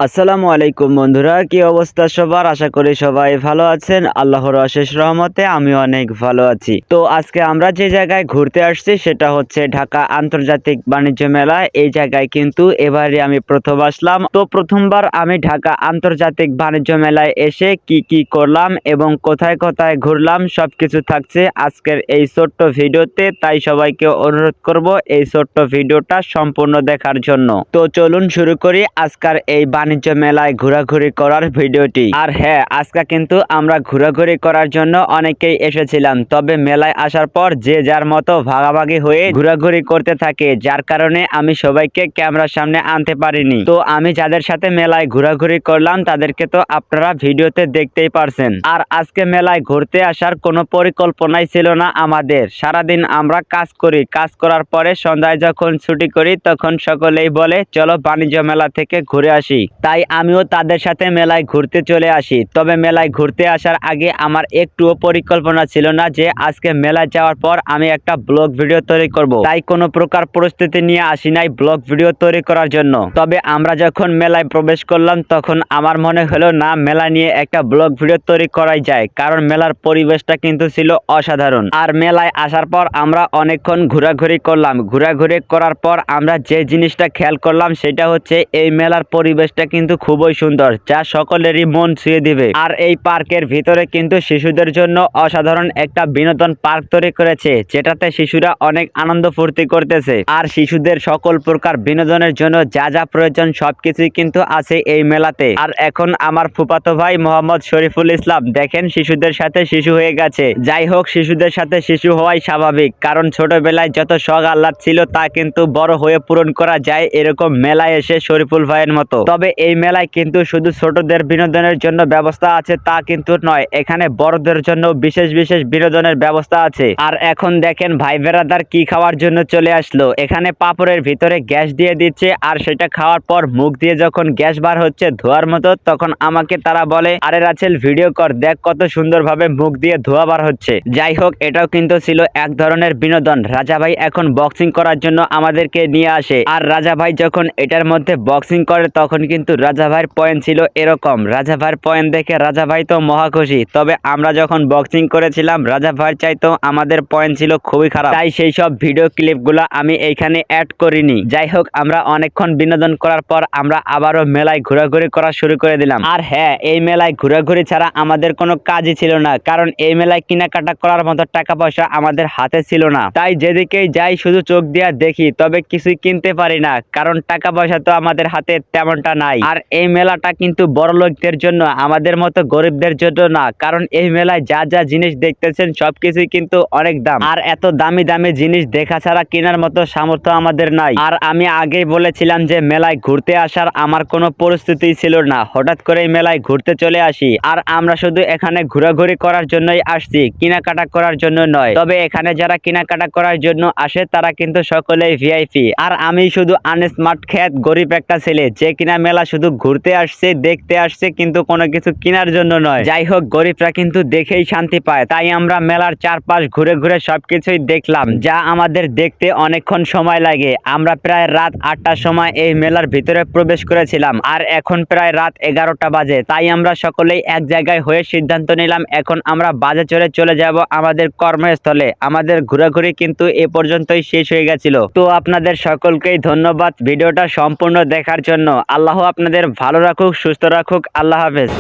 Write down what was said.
আসসালামু আলাইকুম বন্ধুরা, কি অবস্থা সবার? আশা করি সবাই ভালো আছেন। আল্লাহর অশেষ রহমতে আমি অনেক ভালো আছি। তো আজকে আমরা যে জায়গায় ঘুরতে আসছি সেটা হচ্ছে ঢাকা আন্তর্জাতিক বাণিজ্য মেলা। এই জায়গায় কিন্তু এবারে আমি প্রথম আসলাম। তো প্রথমবার আমি ঢাকা আন্তর্জাতিক বাণিজ্য মেলায় এসে কি কি করলাম এবং কোথায় কোথায় ঘুরলাম সবকিছু থাকছে আজকের এই ছোট্ট ভিডিওতে। তাই সবাইকে অনুরোধ করব এই ছোট্ট ভিডিওটা সম্পূর্ণ দেখার জন্য। তো চলুন শুরু করি আজকের এই বাণিজ্য মেলায় ঘোরাঘুরি করার ভিডিওটি। আর হ্যাঁ, আজকে কিন্তু আমরা ঘোরাঘুরি করার জন্য অনেকেই এসেছিলাম, তবে মেলায় আসার পর যে যার মতো ভাগাভাগি হয়ে ঘোরাঘুরি করতে থাকে, যার কারণে আমি সবাইকে ক্যামেরার সামনে আনতে পারিনি। তো আমি যাদের সাথে মেলায় ঘোরাঘুরি করলাম তাদেরকে তো আপনারা ভিডিওতে দেখতেই পারছেন। আর আজকে মেলায় ঘুরতে আসার কোনো পরিকল্পনাই ছিল না আমাদের। সারাদিন আমরা কাজ করি, কাজ করার পরে সন্ধ্যায় যখন ছুটি করি তখন সকলেই বলে চলো বাণিজ্য মেলা থেকে ঘুরে আসি। তাই আমিও তাদের সাথে মেলায় ঘুরতে চলে আসি। তবে মেলায় ঘুরতে আসার আগে আমার একটুও পরিকল্পনা ছিল না যে আজকে মেলায় যাওয়ার পর আমি একটা ব্লগ ভিডিও তৈরি করব। তাই কোনো প্রকার প্রস্তুতি নিয়ে আসি নাই ব্লগ ভিডিও তৈরি করার জন্য। তবে আমরা যখন মেলায় প্রবেশ করলাম তখন আমার মনে হলো না, মেলা নিয়ে একটা ব্লগ ভিডিও তৈরি করাই যায়, কারণ মেলার পরিবেশটা কিন্তু ছিল অসাধারণ। আর মেলায় আসার পর আমরা অনেকক্ষণ ঘোরাঘুরি করলাম। ঘোরাঘুরি করার পর আমরা যে জিনিসটা খেয়াল করলাম সেটা হচ্ছে এই মেলার পরিবেশটা কিন্তু খুবই সুন্দর, যা সকলেরই মন ছুঁয়ে দিবে। আর এই পার্কের ভিতরে কিন্তু শিশুদের জন্য অসাধারণ একটা বিনোদন পার্ক তৈরি করেছে, যেটাতে শিশুরা অনেক আনন্দ ফুর্তি করতেছে। আর শিশুদের সকল প্রকার বিনোদনের জন্য যা যা প্রয়োজন সবকিছুই কিন্তু আছে এই মেলাতে। আর এখন আমার ফুফাতো ভাই মোহাম্মদ শরীফুল ইসলাম দেখেন শিশুদের সাথে শিশু হয়ে গেছে। যাই হোক, শিশুদের সাথে শিশু হওয়াই স্বাভাবিক, কারণ ছোটবেলায় যত শখ আহ্লাদ ছিল তা কিন্তু বড় হয়ে পূরণ করা যায় এরকম মেলায় এসে শরীফুল ভাইয়ের মতো। তবে এই মেলায় কিন্তু শুধু ছোটদের বিনোদনের জন্য ব্যবস্থা আছে তা কিন্তু নয়, এখানে বড়দের জন্য বিশেষ বিশেষ বিনোদনের ব্যবস্থা আছে। আর এখন দেখেন ভাই বেরাদার কি খাওয়ার জন্য চলে আসলো। এখানে পাপড়ের ভিতরে গ্যাস দিয়ে দিচ্ছে, আর সেটা খাওয়ার পর মুখ দিয়ে যখন গ্যাস বার হচ্ছে ধোয়ার মতো, তখন আমাকে তারা বলে আরে রাছেল ভিডিও কর, দেখ কত সুন্দরভাবে মুখ দিয়ে ধোয়া বার হচ্ছে। যাই হোক, এটাও কিন্তু ছিল এক ধরনের বিনোদন। রাজা ভাই এখন বক্সিং করার জন্য আমাদেরকে নিয়ে আসে, আর রাজা ভাই যখন এটার মধ্যে বক্সিং করে তখন কিন্তু রাজা ভাইয়ের পয়েন্ট ছিল এরকম। রাজা ভাইয়ের পয়েন্ট দেখে রাজা ভাই তো মহা খুশি। তবে আমরা যখন বক্সিং করেছিলাম রাজা ভাইয়ের চাইতো আমাদের পয়েন্ট ছিল খুবই খারাপ, তাই সেই সব ভিডিও ক্লিপগুলো আমি এইখানে অ্যাড করিনি। যাই হোক, আমরা অনেকক্ষণ বিনোদন করার পর আমরা আবারও মেলায় ঘোরাঘুরি করা শুরু করে দিলাম। আর হ্যাঁ, এই মেলায় ঘোরাঘুরি ছাড়া আমাদের কোনো কাজই ছিল না, কারণ এই মেলায় কেনাকাটা করার মতো টাকা পয়সা আমাদের হাতে ছিল না। তাই যেদিকেই যাই শুধু চোখ দিয়া দেখি, তবে কিছুই কিনতে পারি না, কারণ টাকা পয়সা তো আমাদের হাতে তেমনটা নাই। আর এই মেলাটা কিন্তু বড় লোকদের জন্য, আমাদের মতো গরিবদের জন্য না, কারণ এই মেলায় যা যা জিনিস দেখতেছেন সবকিছুই কিন্তু অনেক দাম। আর এত দামি দামি জিনিস দেখা ছাড়া কেনার মতো সামর্থ্য আমাদের নাই। আর আমি আগেই বলেছিলাম যে মেলায় ঘুরতে আসার আমার কোনো পরিস্থিতি ছিল না, হঠাৎ করে মেলায় ঘুরতে চলে আসি। আর আমরা শুধু এখানে ঘোরাঘুরি করার জন্যই আসছি, কেনাকাটা করার জন্য নয়। তবে এখানে যারা কেনাকাটা করার জন্য আসে তারা কিন্তু সকলেই ভিআইপি। আর আমি শুধু আনস্মার্ট খ্যাত গরিব একটা ছেলে, যে কিনা মেলা শুধু ঘুরতে আসছে, দেখতে আসছে, কিন্তু কোনো কিছু কেনার জন্য নয়। যাই হোক, গরিবরা কিন্তু দেখেই শান্তি পায়, তাই আমরা মেলার চারপাশ ঘুরে ঘুরে সবকিছুই দেখলাম, যা আমাদের দেখতে অনেকক্ষণ সময় লাগে। আমরা প্রায় রাত 8টার সময় এই মেলার ভিতরে প্রবেশ করেছিলাম, আর এখন প্রায় রাত 11টা বাজে। তাই আমরা সকলেই এক জায়গায় হয়ে সিদ্ধান্ত নিলাম এখন আমরা বাসে চলে যাব আমাদের কর্মস্থলে। আমাদের ঘোরাঘুরি কিন্তু এ পর্যন্তই শেষ হয়ে গেছিল। তো আপনাদের সকলকেই ধন্যবাদ ভিডিওটা সম্পূর্ণ দেখার জন্য। আল্লাহ আপনাদের ভালো রাখুক, সুস্থ রাখুক। আল্লাহ হাফেজ।